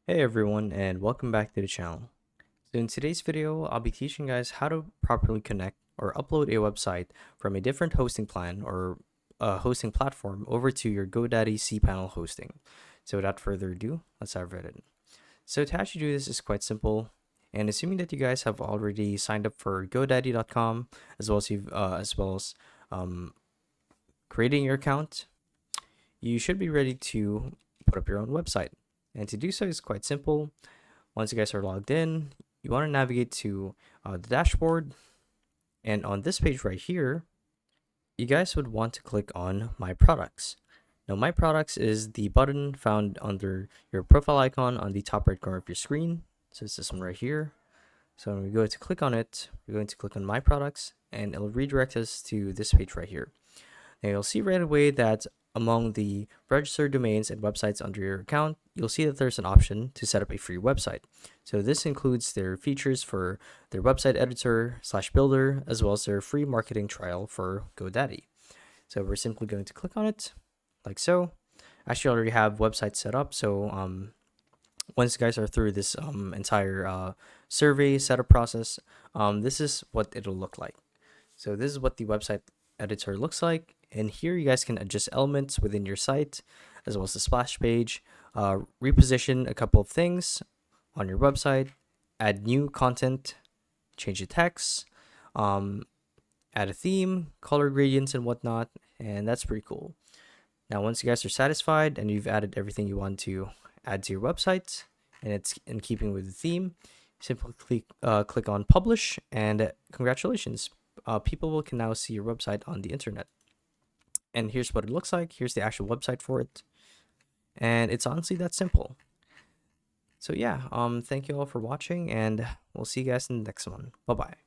Hey everyone, and welcome back to the channel. So in today's video, I'll be teaching you guys how to properly connect or upload a website from a different hosting plan or hosting platform over to your GoDaddy cPanel hosting. So without further ado, let's dive right in. So to actually do this is quite simple, and assuming that you guys have already signed up for GoDaddy.com as well as creating your account, you should be ready to put up your own website. And to do so is quite simple. Once you guys are logged in, you want to navigate to the dashboard. And on this page right here, you guys would want to click on My Products. Now, My Products is the button found under your profile icon on the top right corner of your screen. So it's this one right here. So when we go to click on it, we're going to click on My Products, and it'll redirect us to this page right here. Now you'll see right away that among the registered domains and websites under your account, you'll see that there's an option to set up a free website. So this includes their features for their website editor / builder, as well as their free marketing trial for GoDaddy. So we're simply going to click on it like so. Actually, I already have websites set up. So once you guys are through this entire survey setup process, this is what it'll look like. So this is what the website editor looks like. And here you guys can adjust elements within your site, as well as the splash page, reposition a couple of things on your website, add new content, change the text, add a theme, color gradients, and whatnot. And that's pretty cool. Now, once you guys are satisfied and you've added everything you want to add to your website, and it's in keeping with the theme, simply click on publish, and congratulations. People can now see your website on the internet. And here's what it looks like. Here's the actual website for it. And it's honestly that simple. So yeah, thank you all for watching, and we'll see you guys in the next one. Bye-bye.